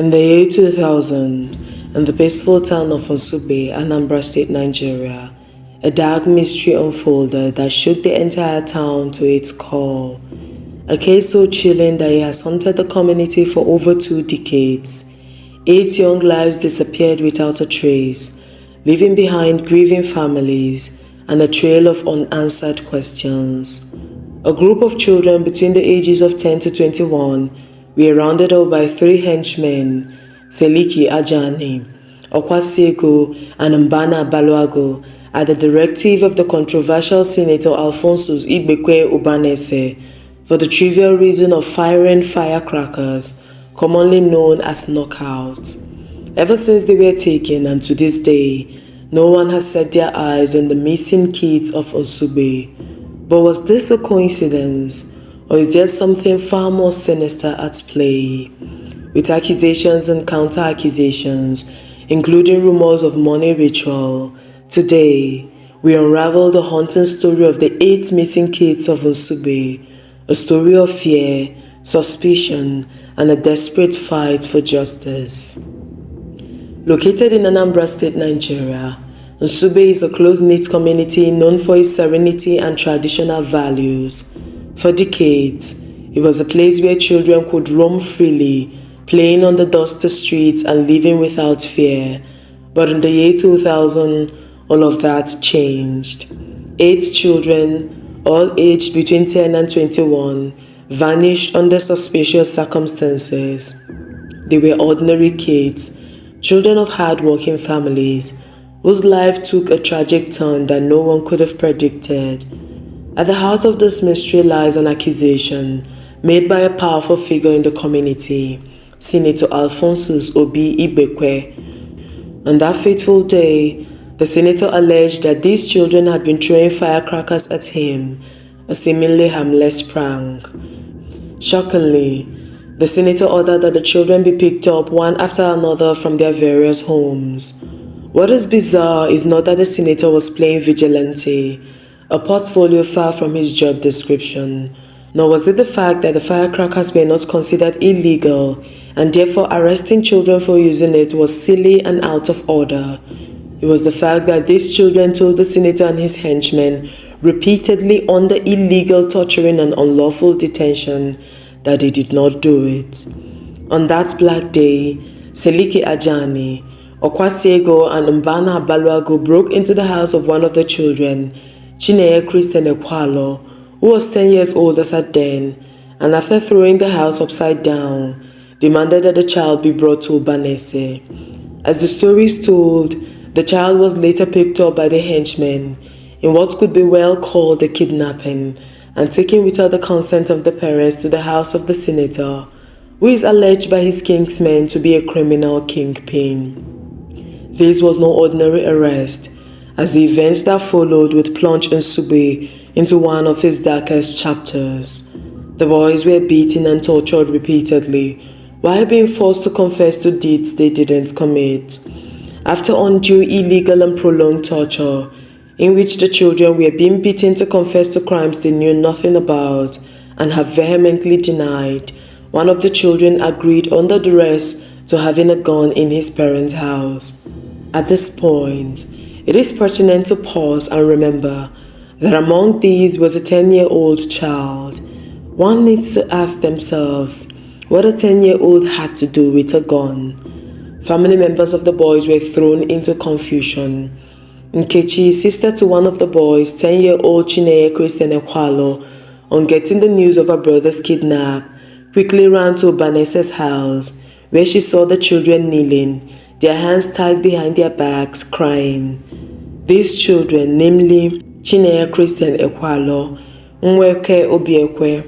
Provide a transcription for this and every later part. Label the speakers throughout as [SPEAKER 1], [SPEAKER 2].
[SPEAKER 1] In the year 2000, in the peaceful town of NSUGBE, Anambra State, Nigeria, a dark mystery unfolded that shook the entire town to its core. A case so chilling that it has haunted the community for over 2 decades. 8 young lives disappeared without a trace, leaving behind grieving families and a trail of unanswered questions. A group of children between the ages of 10 to 21 were rounded up by 3 henchmen, Seliki Ajani, Okwasiego, and Ubannese, at the directive of the controversial Senator Alphonsus Obi Ogbeke, for the trivial reason of firing firecrackers, commonly known as knockout. Ever since they were taken, and to this day, no one has set their eyes on the missing kids of NSUGBE. But was this a coincidence, or is there something far more sinister at play? With accusations and counter-accusations, including rumors of money ritual, today we unravel the haunting story of the 8 missing kids of NSUGBE, a story of fear, suspicion, and a desperate fight for justice. Located in Anambra State, Nigeria, NSUGBE is a close-knit community known for its serenity and traditional values. For decades, it was a place where children could roam freely, playing on the dusty streets and living without fear. But in the year 2000, all of that changed. 8 children, all aged between 10 and 21, vanished under suspicious circumstances. They were ordinary kids, children of hard-working families, whose life took a tragic turn that no one could have predicted. At the heart of this mystery lies an accusation made by a powerful figure in the community, Senator Alphonsus Obi Ogbeke. On that fateful day, the senator alleged that these children had been throwing firecrackers at him, a seemingly harmless prank. Shockingly, the senator ordered that the children be picked up one after another from their various homes. What is bizarre is not that the senator was playing vigilante, a portfolio far from his job description, nor was it the fact that the firecrackers were not considered illegal and therefore arresting children for using it was silly and out of order. It was the fact that these children told the senator and his henchmen repeatedly under illegal torturing and unlawful detention that they did not do it. On that black day, Seliki Ajani, Okwasiego, and Ubannese broke into the house of one of the children, Chineye Christian Ekwalo, who was 10 years old as at then, and after throwing the house upside down, demanded that the child be brought to Ubannese. As the story is told, the child was later picked up by the henchmen in what could be well called a kidnapping and taken without the consent of the parents to the house of the senator, who is alleged by his kinsmen to be a criminal kingpin. This was no ordinary arrest, as the events that followed would plunge NSUGBE into one of its darkest chapters. The boys were beaten and tortured repeatedly while being forced to confess to deeds they didn't commit. After undue, illegal, and prolonged torture, in which the children were being beaten to confess to crimes they knew nothing about and have vehemently denied, one of the children agreed under duress to having a gun in his parents' house. At this point, it is pertinent to pause and remember that among these was a 10-year-old child. One needs to ask themselves what a 10-year-old had to do with a gun. Family members of the boys were thrown into confusion. Nkechi, sister to one of the boys, 10-year-old Chineye Christian Ekwalo, on getting the news of her brother's kidnap, quickly ran to Ubannese's house, where she saw the children kneeling, their hands tied behind their backs, crying. These children, namely Chineye Christian Ekwalo, Nweke Obiekwe,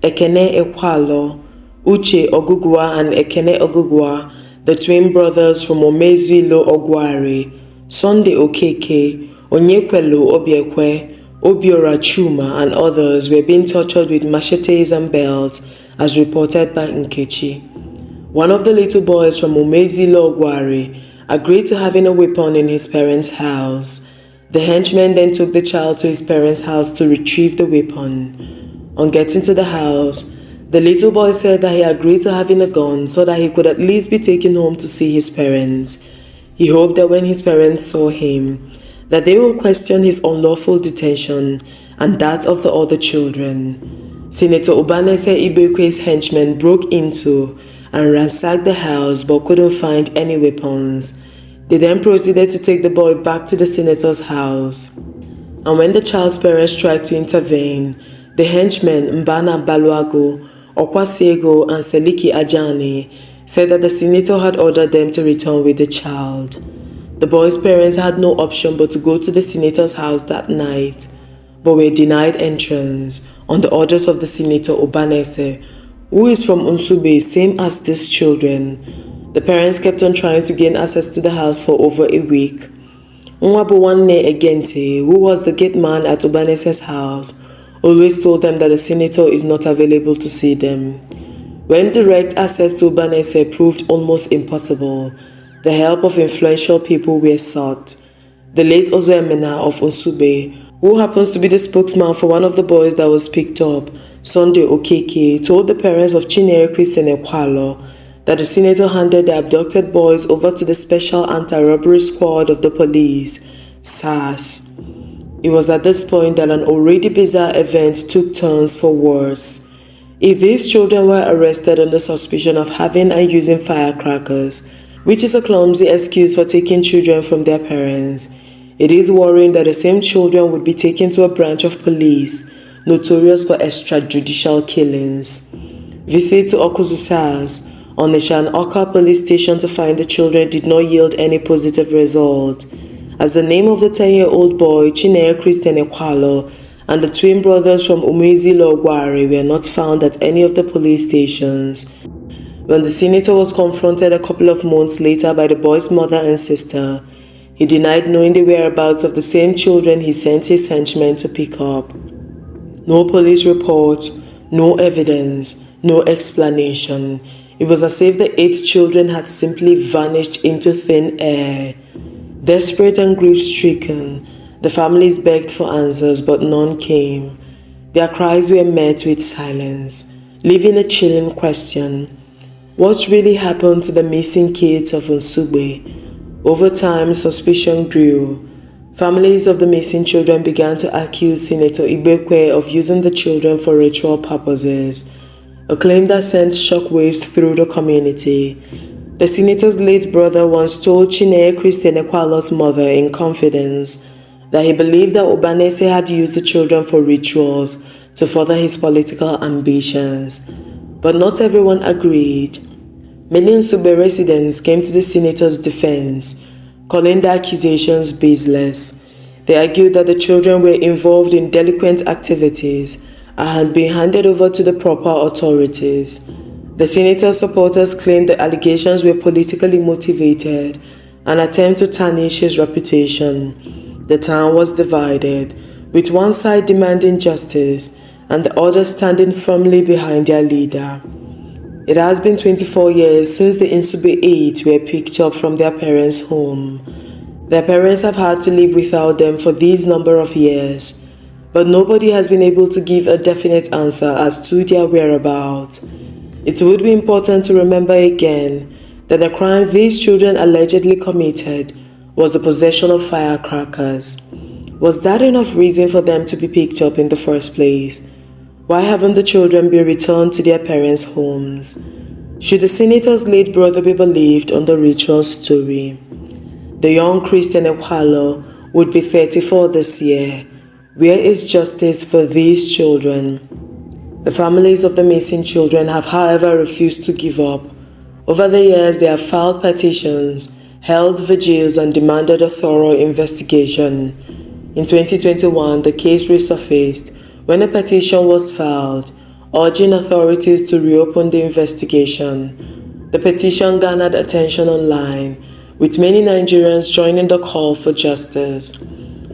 [SPEAKER 1] Ekene Ekwalo, Uche Ogugwa, and Ekene Ogugwa, the twin brothers from Omezilo Ogware, Sunday Okeke, Onyekwelo Obiekwe, Obiora Chuma, and others were being tortured with machetes and belts, as reported by Nkechi. One of the little boys from Omezilo Ogware agreed to having a weapon in his parents' house. The henchman then took the child to his parents' house to retrieve the weapon. On getting to the house, The little boy said that he agreed to having a gun so that he could at least be taken home to see his parents. He hoped that when his parents saw him, that they will question his unlawful detention and that of the other children. Senator Ubannese Igbeke's henchmen broke into and ransacked the house but couldn't find any weapons. They then proceeded to take the boy back to the senator's house. And when the child's parents tried to intervene, the henchmen Mbana Baluago, Okwasiego, and Seliki Ajani said that the senator had ordered them to return with the child. The boy's parents had no option but to go to the senator's house that night, but were denied entrance on the orders of the senator Ubannese, who is from NSUGBE, same as these children. The parents kept on trying to gain access to the house for over a week. Nwabuwanne Egente, who was the gate man at Ubannese's house, always told them that the senator is not available to see them. When direct access to Ubannese proved almost impossible, the help of influential people were sought. The late Ozoemena of NSUGBE, who happens to be the spokesman for one of the boys that was picked up, Sunday Okeke, told the parents of Chinyere Christian Ekwalo that the senator handed the abducted boys over to the Special Anti-Robbery Squad of the police, SAS. It was at this point that an already bizarre event took turns for worse. If these children were arrested on the suspicion of having and using firecrackers, which is a clumsy excuse for taking children from their parents, it is worrying that the same children would be taken to a branch of police notorious for extrajudicial killings. Visit to Okuzusas, Onitsha and Oka police station to find the children did not yield any positive result, as the name of the 10-year-old boy, Chinyere Christian Ekwalo, and the twin brothers from Umezi Logwari were not found at any of the police stations. When the senator was confronted a couple of months later by the boy's mother and sister, he denied knowing the whereabouts of the same children he sent his henchmen to pick up. No police report, no evidence, no explanation. It was as if the 8 children had simply vanished into thin air. Desperate and grief-stricken, the families begged for answers, but none came. Their cries were met with silence, leaving a chilling question. What really happened to the missing kids of NSUGBE? Over time, suspicion grew. Families of the missing children began to accuse Senator Igbekwe of using the children for ritual purposes, a claim that sent shockwaves through the community. The senator's late brother once told Chinyere Christian Ekwalo's mother in confidence that he believed that Ubannese had used the children for rituals to further his political ambitions. But not everyone agreed. Many NSUGBE residents came to the senator's defense, calling the accusations baseless. They argued that the children were involved in delinquent activities and had been handed over to the proper authorities. The senator's supporters claimed the allegations were politically motivated, an attempt to tarnish his reputation. The town was divided, with one side demanding justice and the other standing firmly behind their leader. It has been 24 years since the NSUGBE 8 were picked up from their parents' home. Their parents have had to live without them for these number of years, but nobody has been able to give a definite answer as to their whereabouts. It would be important to remember again that the crime these children allegedly committed was the possession of firecrackers. Was that enough reason for them to be picked up in the first place? Why haven't the children been returned to their parents' homes? Should the senator's late brother be believed on the ritual story? The young Christian Ekwalo would be 34 this year. Where is justice for these children? The families of the missing children have, however, refused to give up. Over the years, they have filed petitions, held vigils, and demanded a thorough investigation. In 2021, the case resurfaced when a petition was filed, urging authorities to reopen the investigation. The petition garnered attention online, with many Nigerians joining the call for justice.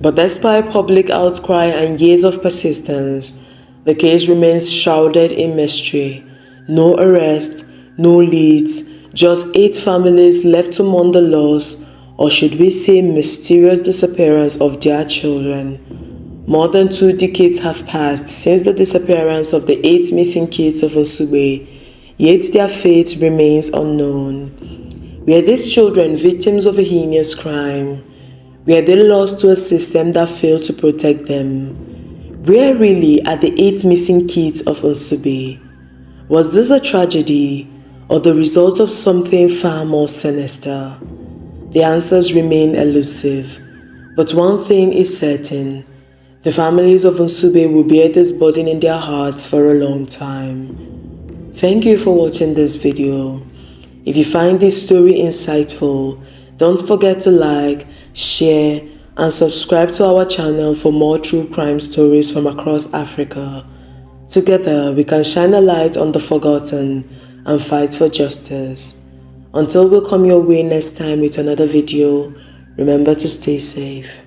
[SPEAKER 1] But despite public outcry and years of persistence, the case remains shrouded in mystery. No arrest, no leads, just 8 families left to mourn the loss, or should we say mysterious disappearance of their children. More than 2 decades have passed since the disappearance of the 8 missing kids of NSUGBE, yet their fate remains unknown. Were these children victims of a heinous crime? Were they lost to a system that failed to protect them? Where really are the 8 missing kids of NSUGBE? Was this a tragedy or the result of something far more sinister? The answers remain elusive, but one thing is certain: the families of NSUGBE will bear this burden in their hearts for a long time. Thank you for watching this video. If you find this story insightful, don't forget to like, share, and subscribe to our channel for more true crime stories from across Africa. Together, we can shine a light on the forgotten and fight for justice. Until we come your way next time with another video, remember to stay safe.